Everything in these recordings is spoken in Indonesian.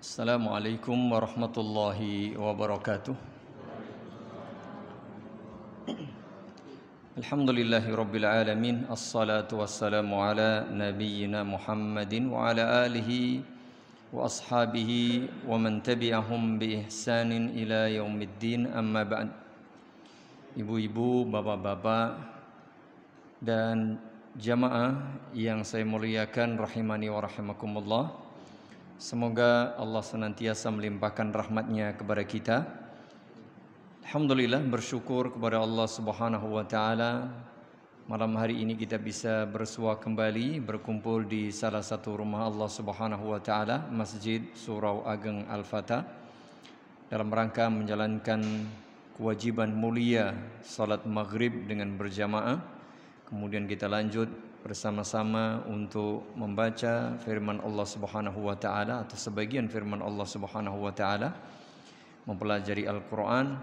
Assalamualaikum warahmatullahi wabarakatuh. Alhamdulillahi rabbil alamin. Assalatu wassalamu ala nabiyyina Muhammadin wa ala alihi wa ashabihi wa man tabi'ahum bi ihsanin ila yaumiddin, amma ba'd. Ibu-ibu, bapak-bapak dan jamaah yang saya muliakan rahimani wa rahimakumullah, semoga Allah senantiasa melimpahkan rahmat-Nya kepada kita. Alhamdulillah, bersyukur kepada Allah Subhanahu wa taala. Malam hari ini kita bisa bersua kembali berkumpul di salah satu rumah Allah Subhanahu wa taala, Masjid Surau Ageng Al-Fatah, dalam rangka menjalankan kewajiban mulia salat maghrib dengan berjamaah. Kemudian kita lanjut bersama-sama untuk membaca firman Allah Subhanahu wa taala atau sebagian firman Allah Subhanahu wa taala, mempelajari Al-Qur'an,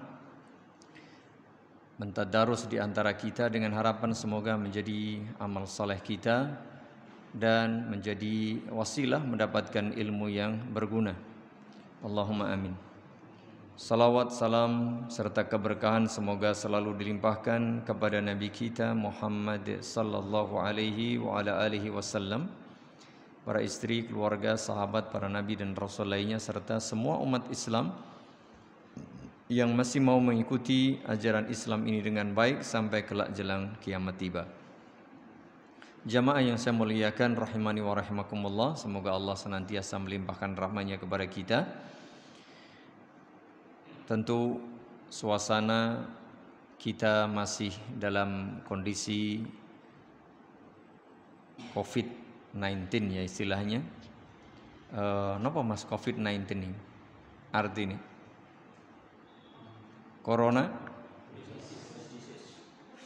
mentadarus di antara kita dengan harapan semoga menjadi amal saleh kita dan menjadi wasilah mendapatkan ilmu yang berguna. Allahumma amin. Salawat, salam, serta keberkahan semoga selalu dilimpahkan kepada Nabi kita Muhammad sallallahu alaihi wa ala alihi wasallam, para istri, keluarga, sahabat, para nabi dan rasul lainnya, serta semua umat Islam yang masih mau mengikuti ajaran Islam ini dengan baik sampai kelak jelang kiamat tiba. Jamaah yang saya muliakan rahimani wa rahimakumullah, semoga Allah senantiasa melimpahkan rahmat-Nya kepada kita. Tentu suasana kita masih dalam kondisi COVID-19 ya istilahnya. Napa mas COVID-19 ini? Artinya Corona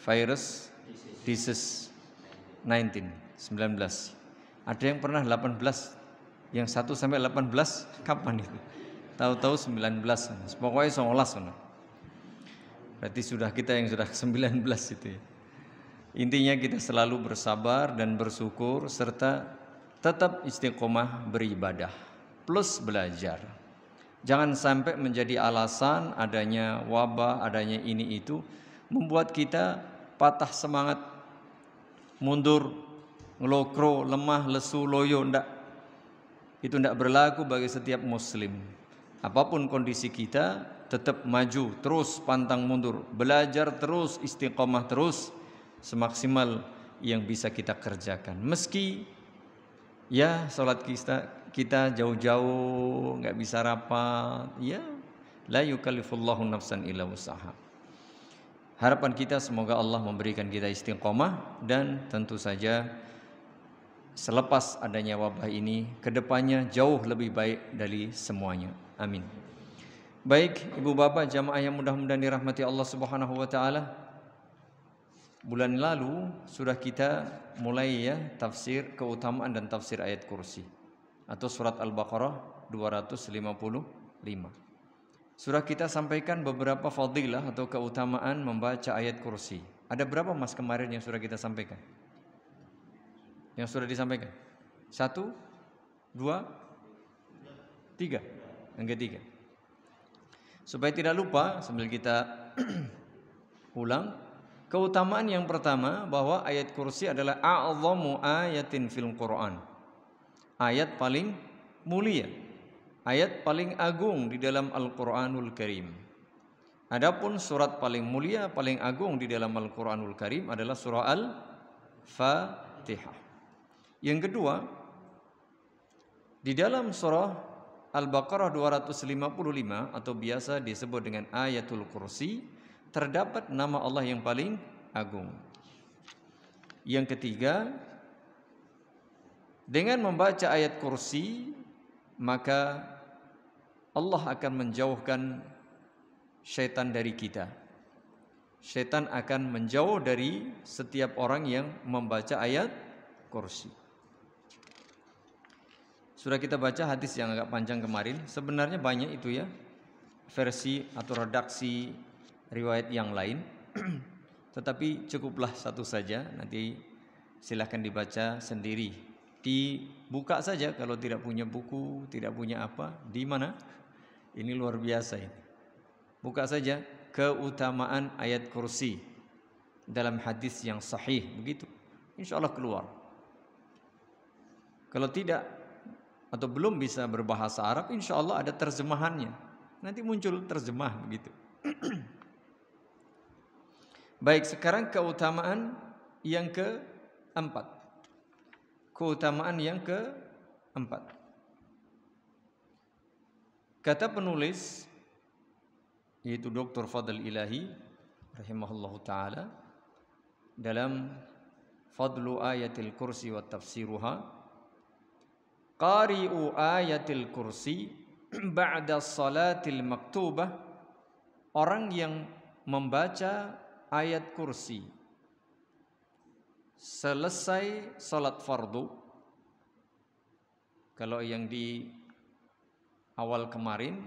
virus disease 19. Ada yang pernah 18, yang 1 sampai 18 kapan itu? Tahu-tahu 19, pokoknya 19. Berarti sudah kita yang sudah 19 itu ya. Intinya kita selalu bersabar dan bersyukur serta tetap istiqomah beribadah plus belajar. Jangan sampai menjadi alasan adanya wabah, adanya ini itu membuat kita patah semangat, mundur, ngelokro, lemah, lesu, loyo. Enggak. Itu tidak berlaku bagi setiap muslim. Apapun kondisi kita, tetap maju, terus pantang mundur, belajar terus, istiqomah terus, semaksimal yang bisa kita kerjakan. Meski ya salat kita jauh-jauh, nggak bisa rapat, ya la yukallifullahu nafsan illa wus'aha. Harapan kita semoga Allah memberikan kita istiqomah dan tentu saja selepas adanya wabah ini, kedepannya jauh lebih baik dari semuanya. Amin. Baik, ibu bapak jamaah yang mudah-mudahan dirahmati Allah Subhanahu wa taala. Bulan lalu sudah kita mulai ya tafsir keutamaan dan tafsir ayat kursi atau surat Al-Baqarah 255. Sudah kita sampaikan beberapa fadilah atau keutamaan membaca ayat kursi. Ada berapa mas kemarin yang sudah kita sampaikan? Yang sudah disampaikan? 1, 2, 3. Yang ketiga, supaya tidak lupa sambil kita ulang, keutamaan yang pertama bahwa ayat kursi adalah a'zamu ayatin fil Quran, ayat paling mulia, ayat paling agung di dalam Al-Quranul Karim. Adapun surat paling mulia, paling agung di dalam Al-Quranul Karim adalah surah Al-Fatihah. Yang kedua, di dalam surah Al-Baqarah 255 atau biasa disebut dengan ayatul kursi, terdapat nama Allah yang paling agung. Yang ketiga, dengan membaca ayat kursi maka Allah akan menjauhkan syaitan dari kita. Syaitan akan menjauh dari setiap orang yang membaca ayat kursi. Sudah kita baca hadis yang agak panjang kemarin. Sebenarnya banyak itu ya versi atau redaksi riwayat yang lain. Tetapi cukuplah satu saja. Nanti silahkan dibaca sendiri Dibuka saja kalau tidak punya buku, tidak punya apa, di mana? Ini luar biasa ini. Buka saja keutamaan ayat kursi dalam hadis yang sahih begitu. Insya Allah keluar. Kalau tidak atau belum bisa berbahasa Arab, insya Allah ada terjemahannya. Nanti muncul terjemah begitu. Baik, sekarang keutamaan yang keempat. Keutamaan yang keempat. Kata penulis yaitu Dr. Fadl Ilahi rahimahullahu taala dalam Fadlu Ayatil Kursi wa Tafsiruha, qari'u ayatil kursi ba'da salatil maktubah, orang yang membaca ayat kursi selesai salat fardu. Kalau yang di awal kemarin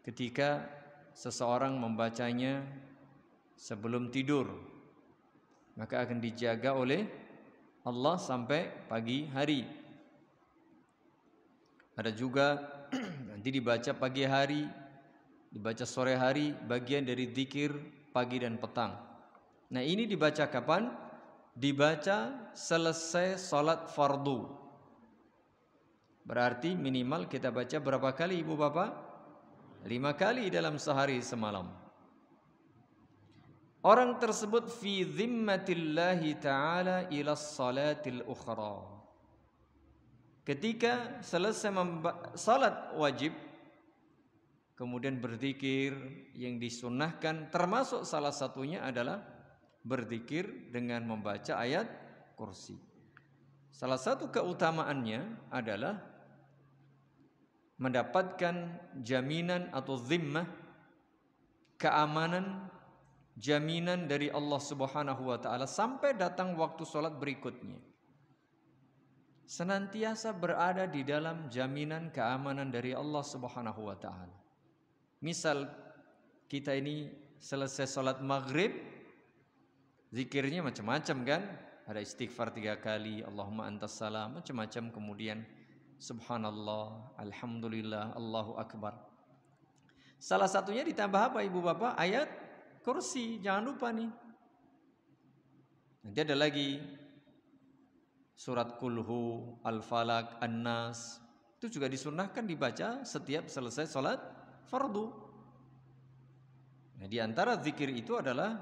ketika seseorang membacanya sebelum tidur, maka akan dijaga oleh Allah sampai pagi hari. Ada juga nanti dibaca pagi hari, dibaca sore hari, bagian dari zikir pagi dan petang. Nah, ini dibaca kapan? Dibaca selesai salat fardu. Berarti minimal kita baca berapa kali Ibu Bapak? 5 kali dalam sehari semalam. Orang tersebut fi zimmatillahi ta'ala ila salatil ukhra. Ketika selesai salat wajib, kemudian berzikir yang disunnahkan, termasuk salah satunya adalah berzikir dengan membaca ayat kursi. Salah satu keutamaannya adalah mendapatkan jaminan atau zimmah, keamanan, jaminan dari Allah Subhanahu wa taala sampai datang waktu sholat berikutnya. Senantiasa berada di dalam jaminan keamanan dari Allah Subhanahu wa taala. Misal kita ini selesai sholat maghrib, zikirnya macam-macam kan? Ada istighfar 3 kali, Allahumma antas salam, macam-macam, kemudian subhanallah, alhamdulillah, Allahu akbar. Salah satunya ditambah apa Ibu Bapak? Ayat kursi, jangan lupa nih. Nanti ada lagi surat Kulhu, Al-Falaq, An-Nas. Itu juga disunnahkan dibaca setiap selesai sholat fardu. Nah, di antara zikir itu adalah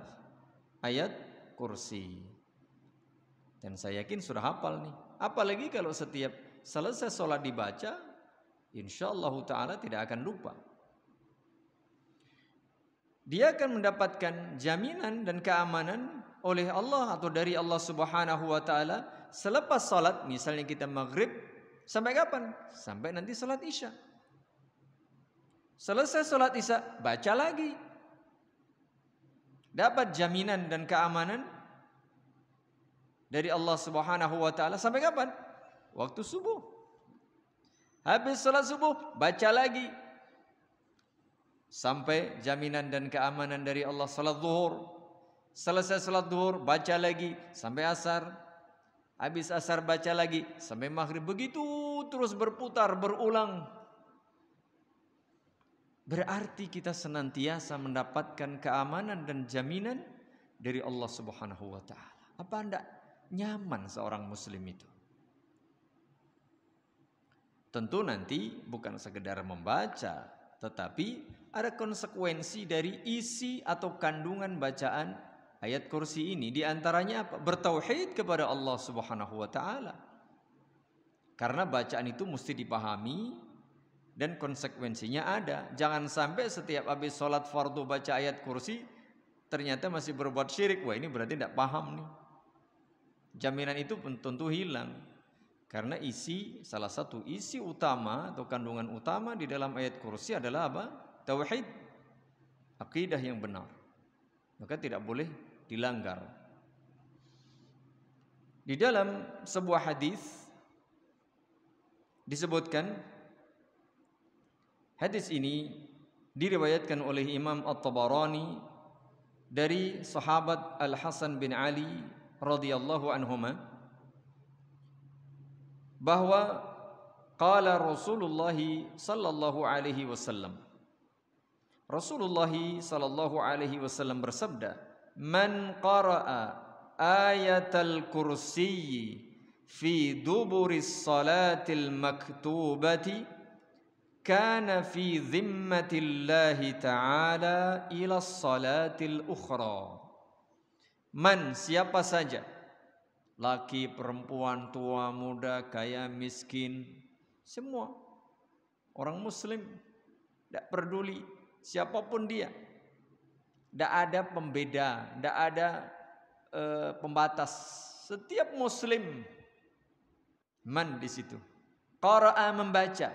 ayat kursi. Dan saya yakin sudah hafal nih. Apalagi kalau setiap selesai sholat dibaca, insyaallah ta'ala tidak akan lupa. Dia akan mendapatkan jaminan dan keamanan oleh Allah atau dari Allah Subhanahu wa taala selepas salat. Misalnya kita maghrib, sampai kapan? Sampai nanti salat isya. Selesai salat isya, baca lagi. Dapat jaminan dan keamanan dari Allah Subhanahu wa taala sampai kapan? Waktu subuh. Habis salat subuh, baca lagi. Sampai jaminan dan keamanan dari Allah. Salat zuhur, selesai salat zuhur, baca lagi sampai asar. Habis asar baca lagi sampai maghrib. Begitu terus berputar, berulang. Berarti kita senantiasa mendapatkan keamanan dan jaminan dari Allah Subhanahu wa taala. Apa Anda nyaman seorang muslim itu? Tentu nanti bukan sekedar membaca, tetapi ada konsekuensi dari isi atau kandungan bacaan ayat kursi ini. Di antaranya apa? Bertauhid kepada Allah Subhanahu wa taala. Karena bacaan itu mesti dipahami dan konsekuensinya ada. Jangan sampai setiap habis sholat fardu baca ayat kursi ternyata masih berbuat syirik. Wah, ini berarti tidak paham nih. Jaminan itu tentu hilang. Karena salah satu isi utama atau kandungan utama di dalam ayat kursi adalah apa? Tauhid, akidah yang benar. Maka tidak boleh dilanggar. Di dalam sebuah hadis disebutkan, hadis ini diriwayatkan oleh Imam At-Tabarani dari sahabat Al-Hasan bin Ali radhiyallahu anhuma. bahwa qala Rasulullah sallallahu alaihi wasallam, Rasulullah sallallahu alaihi wasallam bersabda, "Man qara'a ayatal kursiyyi fi duburis salatil maktubati kana fi zimmatillahi ta'ala ila salatil ukhra." Man, siapa saja, laki, perempuan, tua, muda, kaya, miskin, semua orang muslim, tidak peduli siapapun dia, tidak ada pembeda, tidak ada pembatas, setiap muslim. Man di situ. Qara'a, membaca.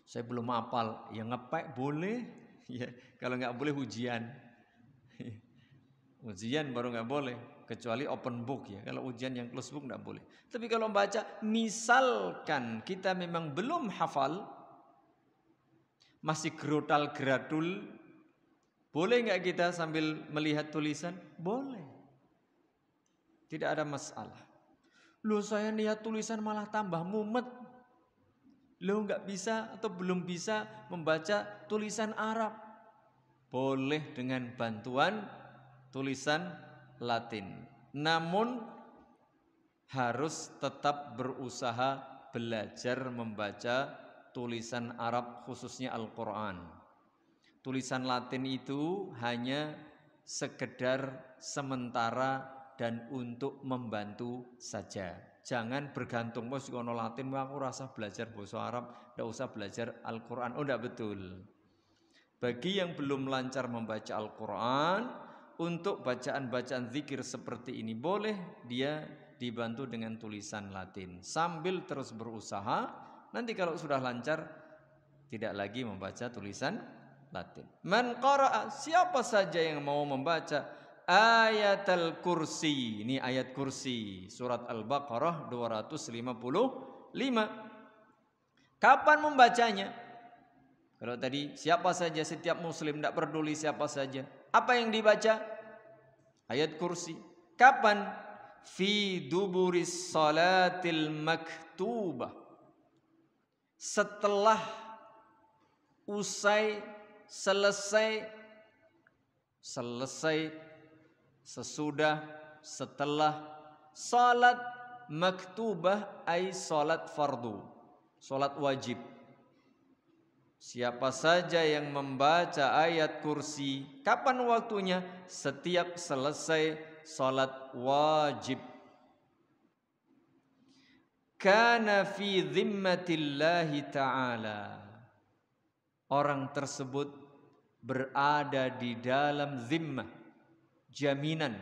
Saya belum hafal, ya ngepek boleh, ya kalau nggak boleh ujian. Ujian baru nggak boleh, kecuali open book ya. Kalau ujian yang close book nggak boleh. Tapi kalau membaca, misalkan kita memang belum hafal, masih gerotal geradul, boleh nggak kita sambil melihat tulisan? Boleh. Tidak ada masalah. Loh, saya lihat tulisan malah tambah mumet. Loh, nggak bisa atau belum bisa membaca tulisan Arab. Boleh dengan bantuan tulisan Latin. Namun harus tetap berusaha belajar membaca tulisan Arab, khususnya Al-Quran. Tulisan Latin itu hanya sekedar sementara dan untuk membantu saja. Jangan bergantung, "Mas kono Latin, aku rasa belajar bahasa Arab, tidak usah belajar Al-Quran." Oh, tidak betul. Bagi yang belum lancar membaca Al-Quran, untuk bacaan-bacaan zikir seperti ini boleh dia dibantu dengan tulisan Latin. Sambil terus berusaha, nanti kalau sudah lancar, tidak lagi membaca tulisan Latin. Man qara'a, siapa saja yang mau membaca ayatul kursi. Ini ayat kursi, surat Al-Baqarah 255. Kapan membacanya? Kalau tadi siapa saja, setiap muslim, tidak peduli siapa saja. Apa yang dibaca? Ayat kursi. Kapan? Fi duburis salatil maktubah. Setelah usai, selesai, sesudah, setelah salat maktubah, ay salat fardu, salat wajib. Siapa saja yang membaca ayat kursi, kapan waktunya? Setiap selesai salat wajib. Kana fi zimmatillahi ta'ala. Orang tersebut berada di dalam zimmah, jaminan,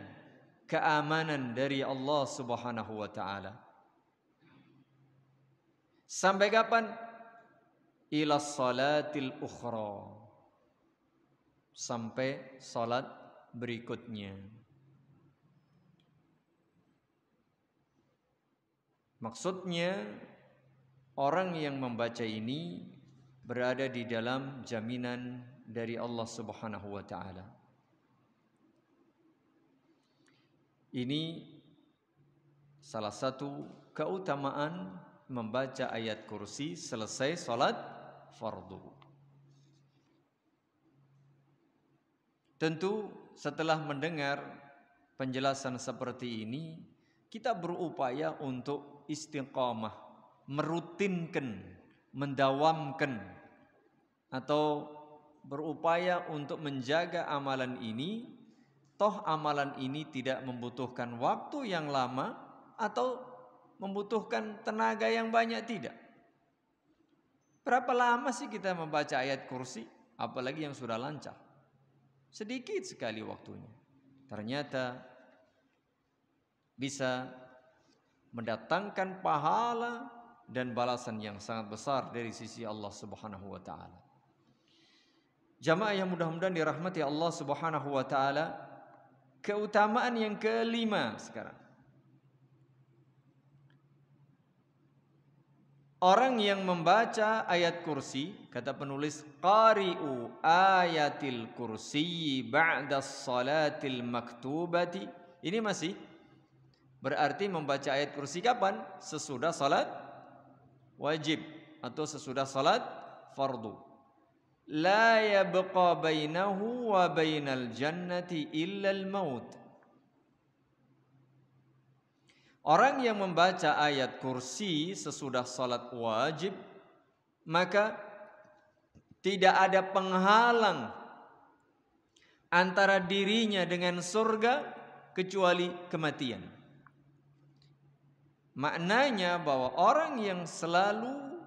keamanan dari Allah Subhanahu wa ta'ala. Sampai kapan? Ila salatil ukhra, sampai salat berikutnya. Maksudnya orang yang membaca ini berada di dalam jaminan dari Allah Subhanahu wa ta'ala. Ini salah satu keutamaan membaca ayat kursi selesai salat fardu. Tentu setelah mendengar penjelasan seperti ini, kita berupaya untuk istiqamah, merutinkan, mendawamkan, atau berupaya untuk menjaga amalan ini. Toh amalan ini tidak membutuhkan waktu yang lama atau membutuhkan tenaga yang banyak, tidak. Berapa lama sih kita membaca ayat kursi? Apalagi yang sudah lancar. Sedikit sekali waktunya. Ternyata bisa mendatangkan pahala dan balasan yang sangat besar dari sisi Allah Subhanahu wa ta'ala. Jamaah yang mudah-mudahan dirahmati Allah Subhanahu wa ta'ala, keutamaan yang kelima sekarang. Orang yang membaca ayat kursi, kata penulis, qari'u ayatil kursi ba'da salatil maktubati. Ini masih Berarti membaca ayat kursi kapan? Sesudah salat wajib atau sesudah salat fardu. La yabqa bainahu wa bainal jannati illa al-maut. Orang yang membaca ayat kursi sesudah salat wajib, maka tidak ada penghalang antara dirinya dengan surga kecuali kematian. Maknanya bahwa orang yang selalu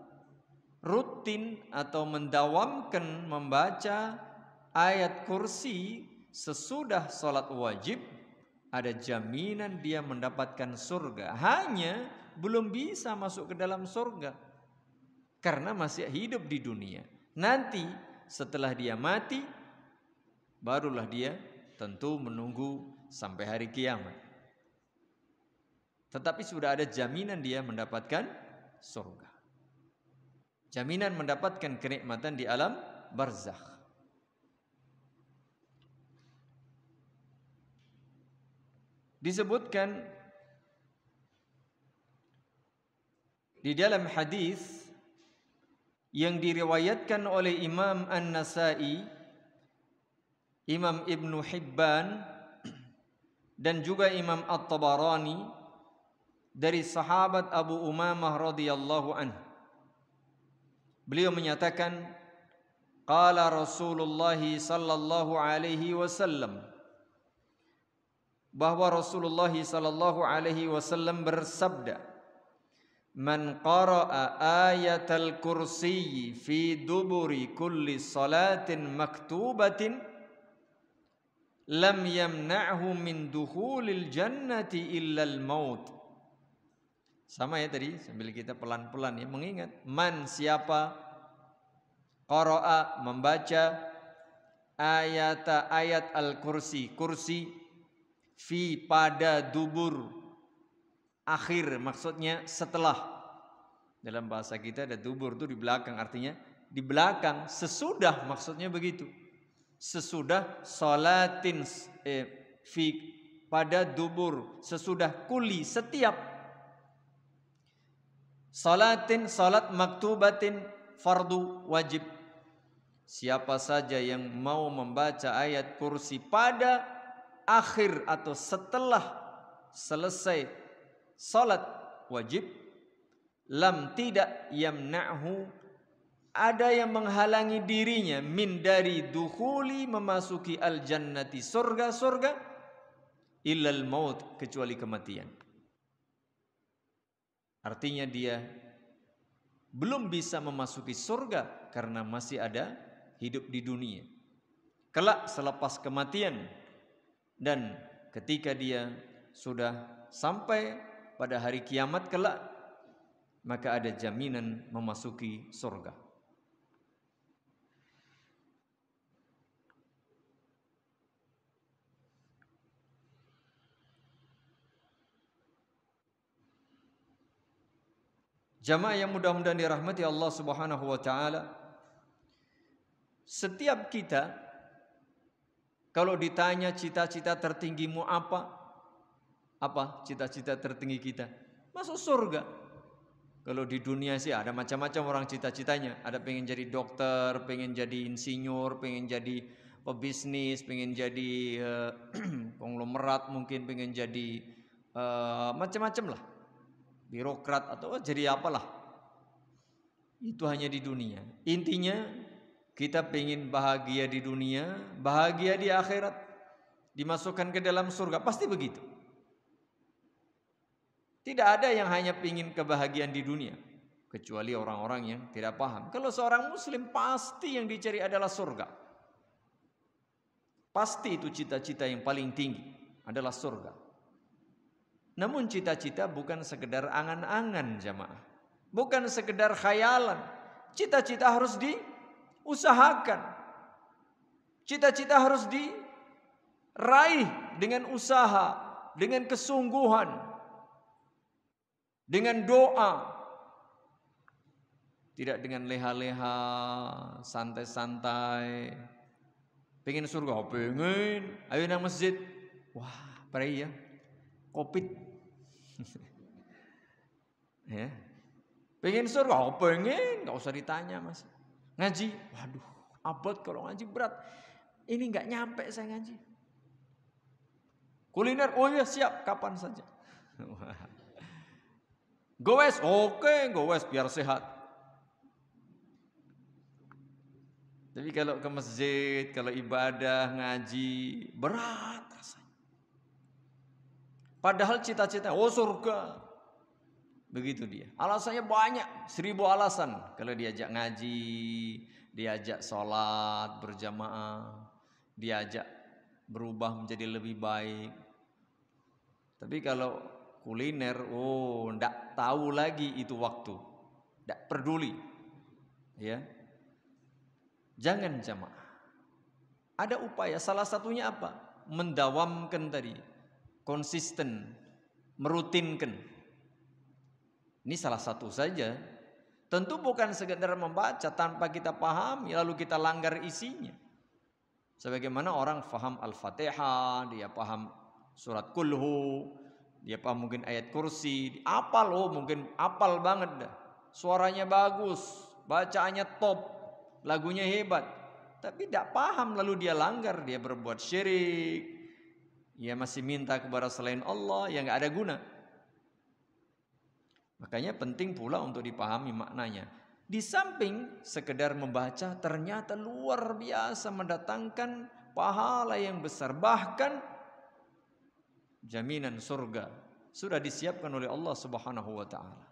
rutin atau mendawamkan membaca ayat kursi sesudah salat wajib, ada jaminan dia mendapatkan surga. Hanya belum bisa masuk ke dalam surga karena masih hidup di dunia. Nanti setelah dia mati, barulah dia tentu menunggu sampai hari kiamat. Tetapi sudah ada jaminan dia mendapatkan surga. Jaminan mendapatkan kenikmatan di alam barzakh. Disebutkan di dalam hadis yang diriwayatkan oleh Imam An-Nasa'i, Imam Ibnu Hibban dan juga Imam At-Tabarani dari sahabat Abu Umamah radhiyallahu anhu. Beliau menyatakan, qala Rasulullah sallallahu alaihi wasallam, bahwa Rasulullah sallallahu alaihi wasallam bersabda, man qara'a ayatal kursi fi duburi kulli salatin maktubatin lam yamna'hu min dukhulil jannati illal maut. Sama ya tadi, sambil kita pelan-pelan ya mengingat, man siapa qara'a membaca ayat al-kursi, kursi fi pada dubur, akhir maksudnya setelah. Dalam bahasa kita ada dubur itu di belakang, artinya di belakang, sesudah maksudnya begitu. Sesudah salatin fi pada dubur, sesudah kuli setiap salatin salat maktubatin fardu wajib. Siapa saja yang mau membaca ayat kursi pada akhir atau setelah selesai salat wajib, lam tidak yamna'hu ada yang menghalangi dirinya min dari dukhuli memasuki al jannati surga illal maut kecuali kematian. Artinya dia belum bisa memasuki surga karena masih ada hidup di dunia. Kelak selepas kematian dan ketika dia sudah sampai pada hari kiamat kelak, maka ada jaminan memasuki surga. Jamaah yang mudah-mudahan dirahmati Allah Subhanahu wa taala, setiap kita kalau ditanya cita-cita tertinggimu apa? Apa cita-cita tertinggi kita? Masuk surga. Kalau di dunia sih ada macam-macam orang cita-citanya. Ada pengen jadi dokter, pengen jadi insinyur, pengen jadi pebisnis, pengen jadi konglomerat, mungkin pengen jadi macam-macam lah. Birokrat atau jadi apalah. Itu hanya di dunia. Intinya kita pengen bahagia di dunia, bahagia di akhirat, dimasukkan ke dalam surga, pasti begitu. Tidak ada yang hanya pengen kebahagiaan di dunia, kecuali orang-orang yang tidak paham. Kalau seorang muslim pasti yang dicari adalah surga. Pasti itu cita-cita yang paling tinggi adalah surga. Namun cita-cita bukan sekedar angan-angan jamaah, bukan sekedar khayalan. Cita-cita harus diusahakan. Cita-cita harus diraih dengan usaha, dengan kesungguhan, dengan doa. Tidak dengan leha-leha, santai-santai. Pengen surga, pengen. Ayo nang masjid. Wah, pray ya. Covid. Ya. Pengen surga? Oh pengen, nggak usah ditanya mas. Ngaji, waduh, abot kalau ngaji berat. Ini nggak nyampe saya ngaji. Kuliner, oh iya siap, kapan saja. Gowes, oke, gowes biar sehat. Tapi kalau ke masjid, kalau ibadah, ngaji, berat rasanya. Padahal cita-cita, oh surga. Begitu dia. Alasannya banyak, 1000 alasan. Kalau diajak ngaji, diajak sholat berjamaah, diajak berubah menjadi lebih baik. Tapi kalau kuliner, oh ndak tahu lagi itu waktu. Ndak peduli. Ya. Jangan jamaah. Ada upaya, salah satunya apa? Mendawamkan tadi. Konsisten, merutinkan. Ini salah satu saja. Tentu bukan sekedar membaca tanpa kita pahami lalu kita langgar isinya. Sebagaimana orang faham Al-Fatihah, dia paham surat Kulhu, dia paham mungkin ayat kursi, apal, oh mungkin apal banget dah. Suaranya bagus, bacaannya top, lagunya hebat. Tapi tidak paham lalu dia langgar, dia berbuat syirik. Dia masih minta kepada selain Allah yang enggak ada guna. Makanya penting pula untuk dipahami maknanya. Di samping sekedar membaca ternyata luar biasa mendatangkan pahala yang besar. Bahkan jaminan surga sudah disiapkan oleh Allah Subhanahu wa taala.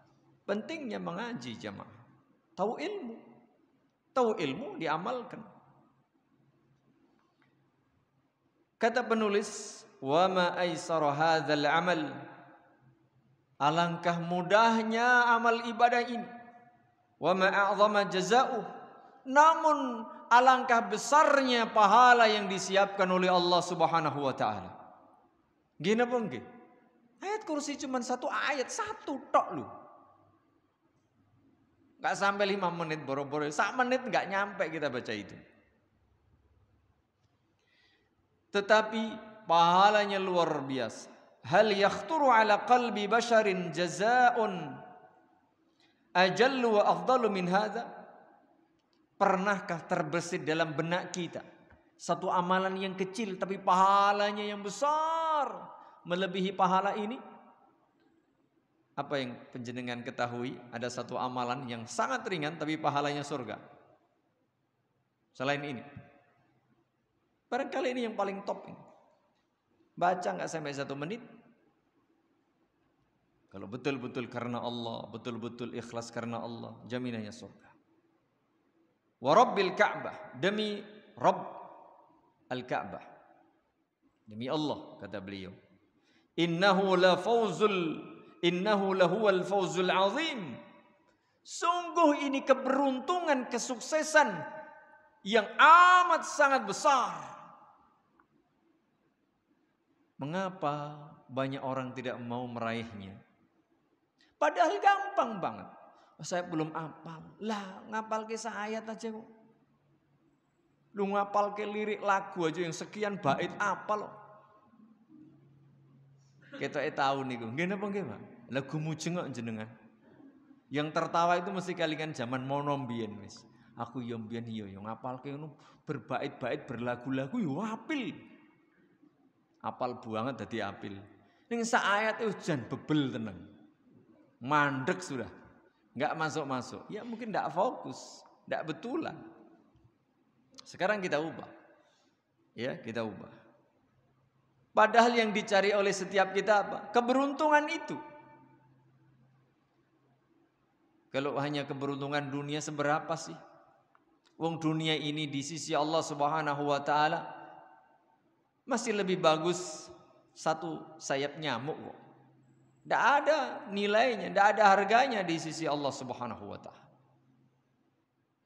Pentingnya mengaji jamaah. Tahu ilmu. Tahu ilmu diamalkan. Kata penulis, "Wa ma aisara hadzal amal." Alangkah mudahnya amal ibadah ini. Wa ma a'zama jazaa'uh. Namun alangkah besarnya pahala yang disiapkan oleh Allah Subhanahu wa taala. Gini apa nggih? Ayat kursi cuma satu ayat, satu tok lu. Enggak sampai 5 menit boro-boro. 1 menit enggak nyampe kita baca itu. Tetapi pahalanya luar biasa. Hal yakhturu ala qalbi basharin jazaa'un ajallu wa afdalu min hadha? Pernahkah terbersit dalam benak kita satu amalan yang kecil tapi pahalanya yang besar melebihi pahala ini? Apa yang panjenengan ketahui? Ada satu amalan yang sangat ringan tapi pahalanya surga. Selain ini, barangkali ini yang paling top ini. Baca nggak sampai 1 menit. Kalau betul-betul karena Allah, betul-betul ikhlas karena Allah, jaminannya surga. Wa Rabbil Ka'bah, demi Rabb Al-Ka'bah, demi Allah, kata beliau. Innahu lahuwal fawzul azim. Sungguh ini keberuntungan, kesuksesan yang amat sangat besar. Mengapa banyak orang tidak mau meraihnya? Padahal gampang banget. Saya belum hafal. Lah, ngapal ke ayat aja kok. Lu ngapal ke lirik lagu aja yang sekian bait apal loh. Kita tahu niku. Nggih napa nggih, Pak? Lagu mujeng kok jenengan. Yang tertawa itu mesti kalingan zaman mono mbiyen wis. Aku yo mbiyen yo ngapalke ngono berbait-bait berlagu-lagu yo apil. Apal banget dadi apil. Ning sak ayat jan bebel tenang. Mandek sudah. Enggak masuk-masuk. Ya mungkin enggak fokus, enggak betulan. Sekarang kita ubah. Ya, kita ubah. Padahal yang dicari oleh setiap kita apa? Keberuntungan itu. Kalau hanya keberuntungan dunia seberapa sih? Wong dunia ini di sisi Allah Subhanahu wa taala masih lebih bagus satu sayap nyamuk kok. Tidak ada nilainya, tidak ada harganya di sisi Allah Subhanahu wa taala.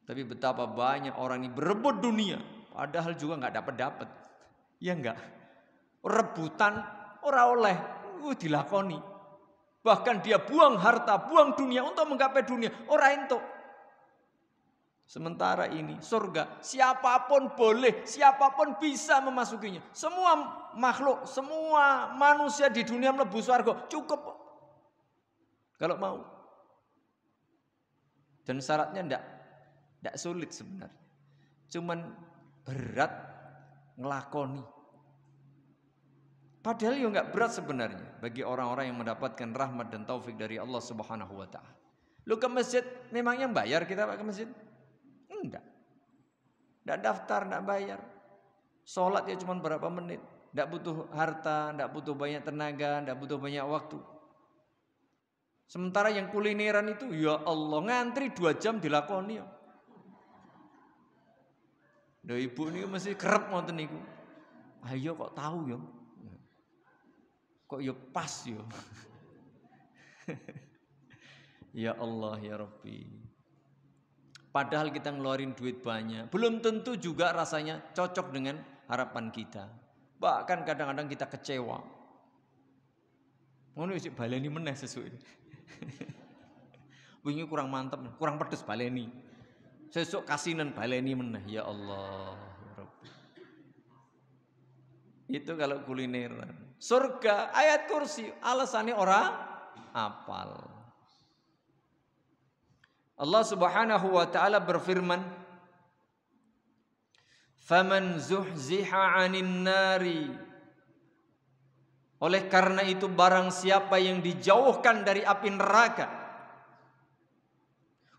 Tapi betapa banyak orang ini berebut dunia, padahal juga enggak dapat. Ya enggak. Rebutan ora oleh, dilakoni. Bahkan dia buang harta, buang dunia untuk menggapai dunia, ora entuk. Sementara ini surga, siapapun boleh, siapapun bisa memasukinya. Semua makhluk, semua manusia di dunia mlebu surga, cukup. Kalau mau. Dan syaratnya enggak sulit sebenarnya. Cuman berat ngelakoni. Padahal ya enggak berat sebenarnya bagi orang-orang yang mendapatkan rahmat dan taufik dari Allah Subhanahu wa taala. Lu ke masjid memangnya bayar kita Pak ke masjid? Enggak. Enggak daftar, enggak bayar. Sholat ya cuma berapa menit. Enggak butuh harta, enggak butuh banyak tenaga, enggak butuh banyak waktu. Sementara yang kulineran itu ya Allah ngantri 2 jam dilakoni. Lho ibu ini mesti kerep ngoten niku. Ayo kok tahu ya. Kok ya pas ya. Ya Allah ya Rabbi. Padahal kita ngeluarin duit banyak, belum tentu juga rasanya cocok dengan harapan kita. Bahkan kadang-kadang kita kecewa. Ngono sik baleni meneh sesuk ini. Wingi kurang mantep, kurang pedes baleni. Sesuk kasinan baleni meneh. Ya Allah ya Rabbi. Itu kalau kulineran. Surga ayat kursi alasannya orang apal. Allah Subhanahu wa taala berfirman, "Faman zuhziha 'anil nari." Oleh karena itu barang siapa yang dijauhkan dari api neraka,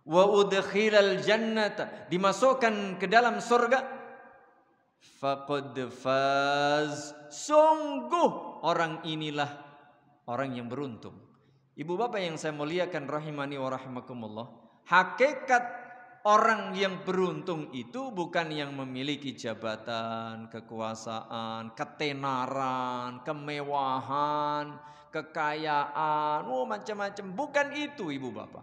wa udkhilal jannata, dimasukkan ke dalam surga, faqad faz, sungguh orang inilah orang yang beruntung. Ibu bapak yang saya muliakan rahimani wa rahimakumullah, hakikat orang yang beruntung itu bukan yang memiliki jabatan, kekuasaan, ketenaran, kemewahan, kekayaan, macam-macam. Bukan itu ibu bapak.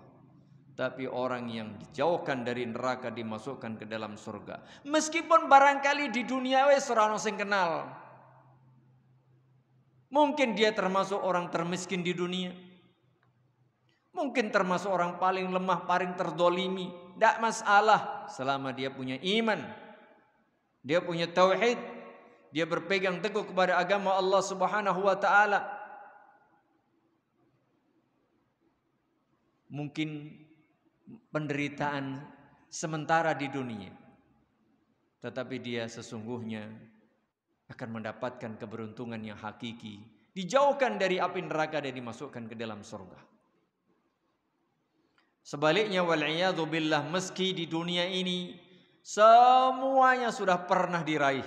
Tapi orang yang dijauhkan dari neraka dimasukkan ke dalam surga. Meskipun barangkali di dunia wis ora ono sing kenal. Mungkin dia termasuk orang termiskin di dunia. Mungkin termasuk orang paling lemah, paling terdolimi. Tidak masalah selama dia punya iman, dia punya tauhid, dia berpegang teguh kepada agama Allah Subhanahu wa taala. Mungkin penderitaan sementara di dunia, tetapi dia sesungguhnya akan mendapatkan keberuntungan yang hakiki, dijauhkan dari api neraka dan dimasukkan ke dalam surga. Sebaliknya wal'iyadzu billah, meski di dunia ini semuanya sudah pernah diraih,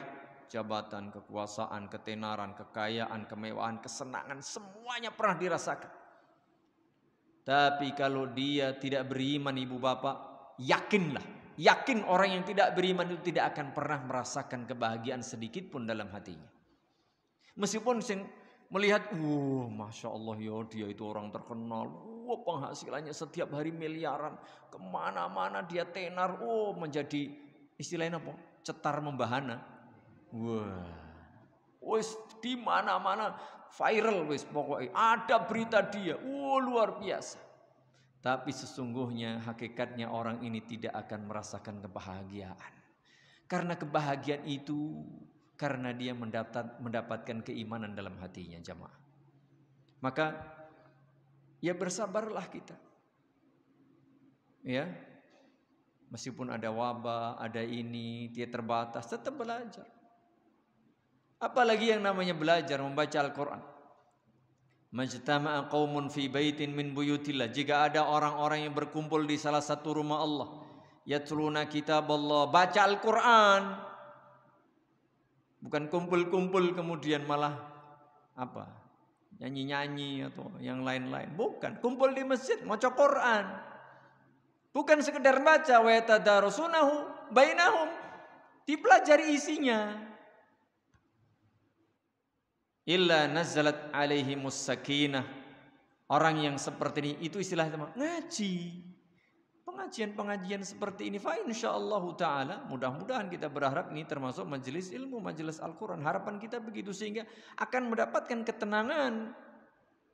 jabatan, kekuasaan, ketenaran, kekayaan, kemewahan, kesenangan, semuanya pernah dirasakan. Tapi kalau dia tidak beriman ibu bapak, yakin orang yang tidak beriman itu tidak akan pernah merasakan kebahagiaan sedikit pun dalam hatinya. Meskipun melihat, masya Allah ya dia itu orang terkenal, penghasilannya setiap hari miliaran, kemana-mana dia tenar, menjadi istilahnya apa? Cetar membahana. Wis di mana-mana viral wis pokoknya ada berita dia, luar biasa. Tapi sesungguhnya hakikatnya orang ini tidak akan merasakan kebahagiaan. Karena kebahagiaan itu karena dia mendapatkan keimanan dalam hatinya jamaah. Maka ya bersabarlah kita. Ya. Meskipun ada wabah, ada ini, dia terbatas, tetap belajar. Apalagi yang namanya belajar membaca Al-Qur'an. Majtama'a qaumun fi baitin min buyutillah. Jika ada orang-orang yang berkumpul di salah satu rumah Allah, yatluna kitaballah, baca Al-Qur'an. Bukan kumpul-kumpul kemudian malah apa? Nyanyi-nyanyi atau yang lain-lain. Bukan, kumpul di masjid maca Quran. Bukan sekedar baca, wa yatadarasunahu bainahum, dipelajari isinya. Illa nazzalat alaihimus sakinah. Orang yang seperti ini itu istilahnya ngaji. Pengajian-pengajian seperti ini fa insyaallah taala, mudah-mudahan kita berharap ini termasuk majelis ilmu, majelis Al-Qur'an. Harapan kita begitu sehingga akan mendapatkan ketenangan,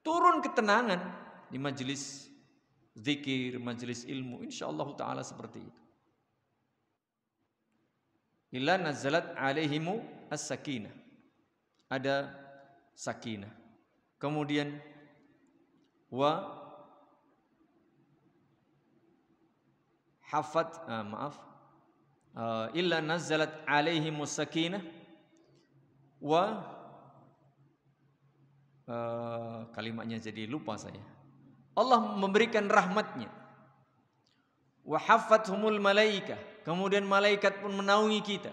turun ketenangan di majelis zikir, majelis ilmu, insyaallah taala seperti itu. Illa nazalat alaihimu as-sakinah. Ada sakinah. Kemudian wa illa nazzalat alaihimus sakinah wa kalimatnya jadi lupa saya. Allah memberikan rahmatnya. Wa haffathumul malaikah, kemudian malaikat pun menaungi kita.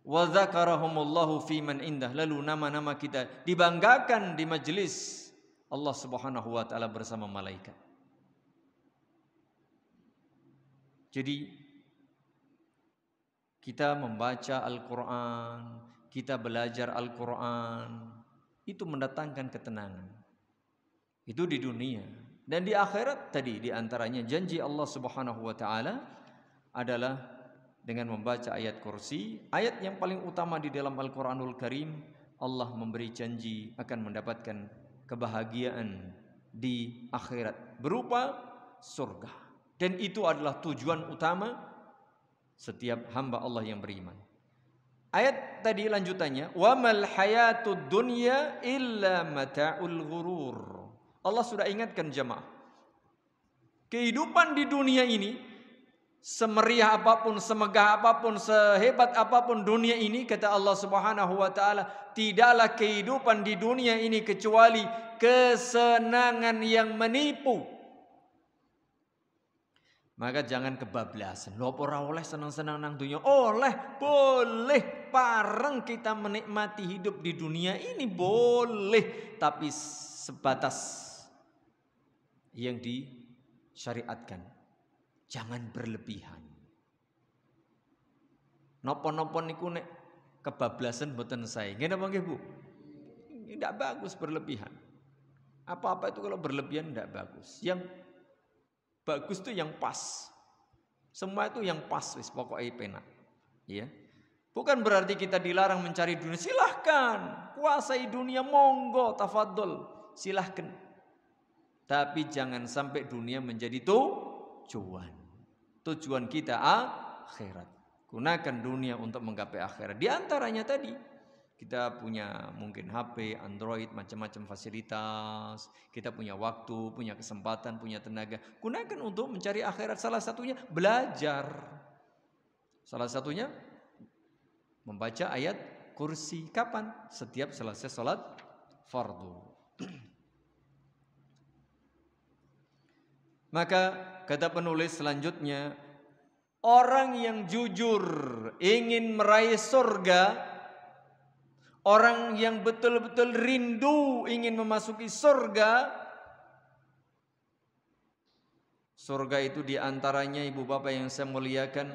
Wa dzakarahumullahu fi man indah, lalu nama-nama kita dibanggakan di majelis Allah Subhanahu wa taala bersama malaikat. Jadi kita membaca Al-Qur'an, kita belajar Al-Qur'an, itu mendatangkan ketenangan. Itu di dunia. Dan di akhirat tadi diantaranya janji Allah Subhanahu wa taala adalah dengan membaca ayat kursi, ayat yang paling utama di dalam Al-Quranul Karim. Allah memberi janji akan mendapatkan kebahagiaan di akhirat berupa surga. Dan itu adalah tujuan utama setiap hamba Allah yang beriman. Ayat tadi lanjutannya, wa mal hayatud dunya illa mata'ul ghurur. Allah sudah ingatkan jemaah, kehidupan di dunia ini, semeriah apapun, semegah apapun, sehebat apapun dunia ini, kata Allah Subhanahu wa taala, tidaklah kehidupan di dunia ini kecuali kesenangan yang menipu. Maka jangan kebablasan. Lho ora oleh senang-senang nang dunia. Oleh, boleh. Pareng kita menikmati hidup di dunia ini boleh, tapi sebatas yang disyariatkan. Jangan berlebihan. Nopo-nopo niku nek kebablasan mboten sae. Nggih napa nggih Bu? Tidak bagus berlebihan. Apa-apa itu kalau berlebihan tidak bagus. Yang bagus itu yang pas. Semua itu yang pas wis pokoknya penak. Ya. Bukan berarti kita dilarang mencari dunia. Silahkan, kuasai dunia, monggo, tafadhol, silahkan. Tapi jangan sampai dunia menjadi tujuan. Tujuan kita akhirat. Gunakan dunia untuk menggapai akhirat. Di antaranya tadi kita punya mungkin HP, Android, macam-macam fasilitas. Kita punya waktu, punya kesempatan, punya tenaga. Gunakan untuk mencari akhirat. Salah satunya belajar. Salah satunya membaca ayat kursi. Kapan? Setiap selesai sholat fardu. Maka kata penulis selanjutnya, orang yang jujur ingin meraih surga, orang yang betul-betul rindu ingin memasuki surga. Surga itu diantaranya ibu bapak yang saya muliakan,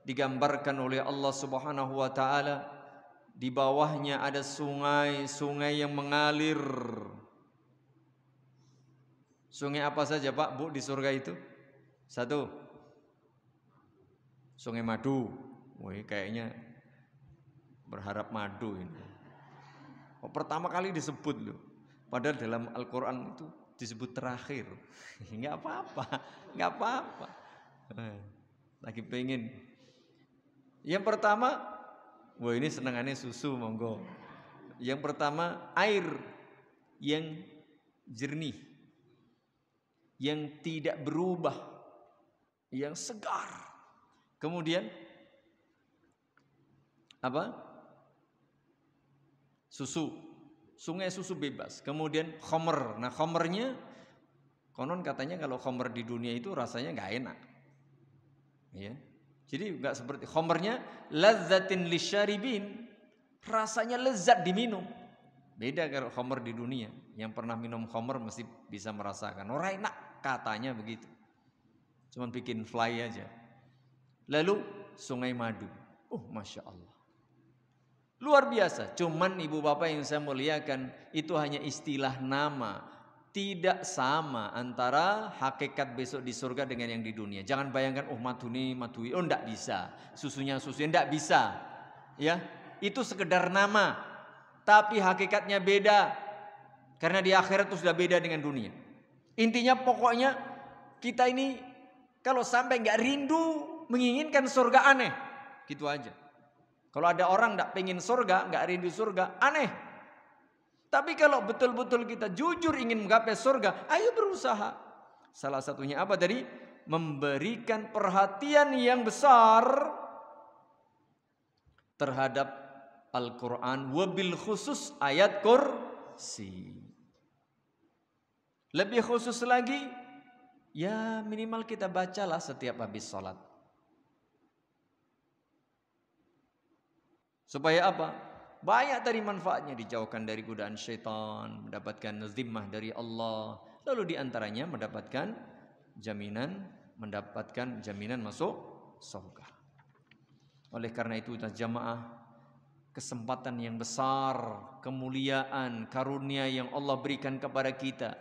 digambarkan oleh Allah Subhanahu wa taala. Di bawahnya ada sungai-sungai yang mengalir. Sungai apa saja Pak, Bu, di surga itu? Satu, Sungai Madu. Wih, kayaknya berharap madu ini. Oh, pertama kali disebut loh. Padahal dalam Al-Quran itu disebut terakhir. Nggak apa-apa. Lagi pengen. Yang pertama, wah ini senangannya susu, monggo. Yang pertama, air yang jernih, yang tidak berubah, yang segar. Kemudian apa? Susu, sungai susu bebas. Kemudian khamr. Nah khamrnya konon katanya kalau khamr di dunia itu rasanya nggak enak, ya. Jadi nggak seperti khamrnya lazzatin lisyaribin, rasanya lezat diminum. Beda kalau khamr di dunia. Yang pernah minum khamr mesti bisa merasakan. Orang enak katanya begitu. Cuman bikin fly aja. Lalu Sungai Madu. Masya Allah. Luar biasa. Cuman ibu bapak yang saya muliakan, itu hanya istilah nama. Tidak sama antara hakikat besok di surga dengan yang di dunia. Jangan bayangkan madui. Enggak bisa. Susunya enggak bisa. Ya, itu sekedar nama. Tapi hakikatnya beda. Karena di akhirat itu sudah beda dengan dunia. Intinya pokoknya kita ini kalau sampai nggak rindu menginginkan surga aneh. Gitu aja. Kalau ada orang nggak pengen surga, nggak rindu surga, aneh. Tapi kalau betul-betul kita jujur ingin menggapai surga, ayo berusaha. Salah satunya apa tadi? memberikan perhatian yang besar terhadap Al-Quran, wabil khusus ayat kursi. Lebih khusus lagi, ya minimal kita bacalah setiap habis sholat. Supaya apa? Banyak tadi manfaatnya, dijauhkan dari godaan syaitan, mendapatkan zimmah dari Allah, lalu diantaranya mendapatkan jaminan masuk surga. Oleh karena itu jamaah, kesempatan yang besar, kemuliaan, karunia yang Allah berikan kepada kita,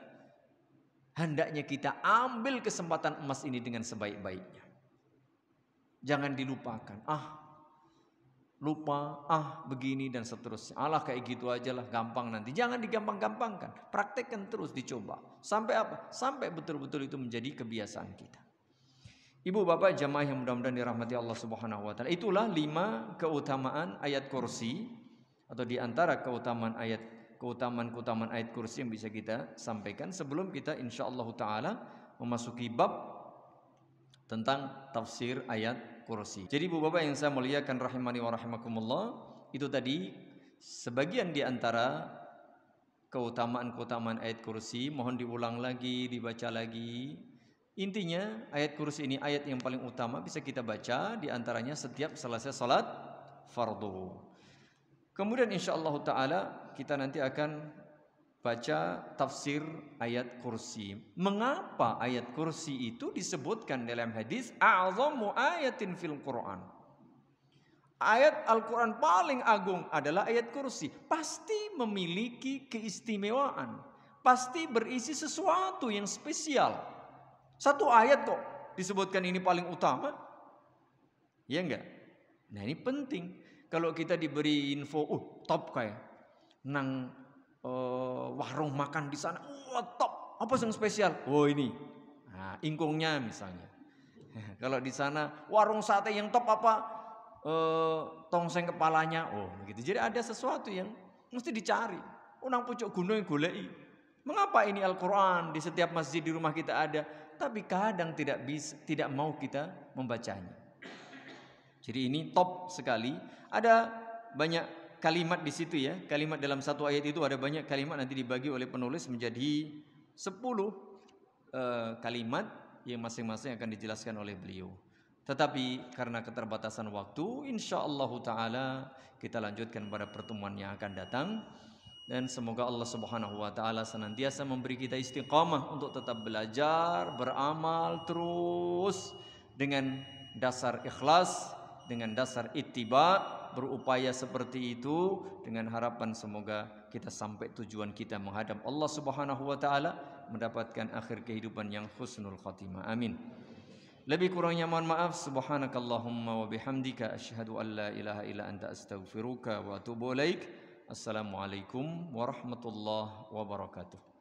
hendaknya kita ambil kesempatan emas ini dengan sebaik-baiknya. Jangan dilupakan. Lupa, begini dan seterusnya. Kayak gitu aja lah, gampang nanti. Jangan digampang-gampangkan. Praktekkan terus, dicoba. Sampai apa? Sampai betul-betul itu menjadi kebiasaan kita. Ibu bapak jamaah yang mudah-mudahan dirahmati Allah Subhanahu wa taala. Itulah 5 keutamaan ayat kursi, atau di antara keutamaan ayat kursi yang bisa kita sampaikan sebelum kita insyaallah taala memasuki bab tentang tafsir ayat kursi. Jadi ibu bapak yang saya muliakan rahimani wa rahimakumullah, itu tadi sebagian di antara keutamaan ayat kursi. Mohon diulang lagi, dibaca lagi. Intinya ayat kursi ini ayat yang paling utama bisa kita baca di antaranya setiap selesai salat fardu. Kemudian insyaallah taala kita nanti akan baca tafsir ayat kursi. Mengapa ayat kursi itu disebutkan dalam hadis a'zamu ayatin fil Quran? Ayat Al-Quran paling agung adalah ayat kursi. Pasti memiliki keistimewaan, pasti berisi sesuatu yang spesial. Satu ayat kok disebutkan ini paling utama, ya enggak? Nah ini penting. Kalau kita diberi info, top kayak nang warung makan di sana, top. Apa yang spesial? Ini, ingkungnya misalnya. Kalau di sana warung sate yang top apa? Tongseng kepalanya. Begitu. Jadi ada sesuatu yang mesti dicari. Nang pucuk gunung goleki. Mengapa ini Al-Quran di setiap masjid di rumah kita ada, tapi kadang tidak mau kita membacanya. Jadi ini top sekali. Ada banyak kalimat di situ ya. Kalimat dalam satu ayat itu ada banyak kalimat, nanti dibagi oleh penulis menjadi 10 kalimat yang masing-masing akan dijelaskan oleh beliau. Tetapi karena keterbatasan waktu, insyaallah taala kita lanjutkan pada pertemuan yang akan datang. Dan semoga Allah Subhanahu wa taala senantiasa memberi kita istiqamah untuk tetap belajar, beramal terus dengan dasar ikhlas, dengan dasar ittiba, berupaya seperti itu dengan harapan semoga kita sampai tujuan kita menghadap Allah Subhanahu wa taala, mendapatkan akhir kehidupan yang husnul khatimah. Amin. Lebih kurangnya mohon maaf. Subhanakallahumma wa bihamdika asyhadu an la ilaha illa anta astaghfiruka wa atubu ilaik. Assalamualaikum warahmatullahi wabarakatuh.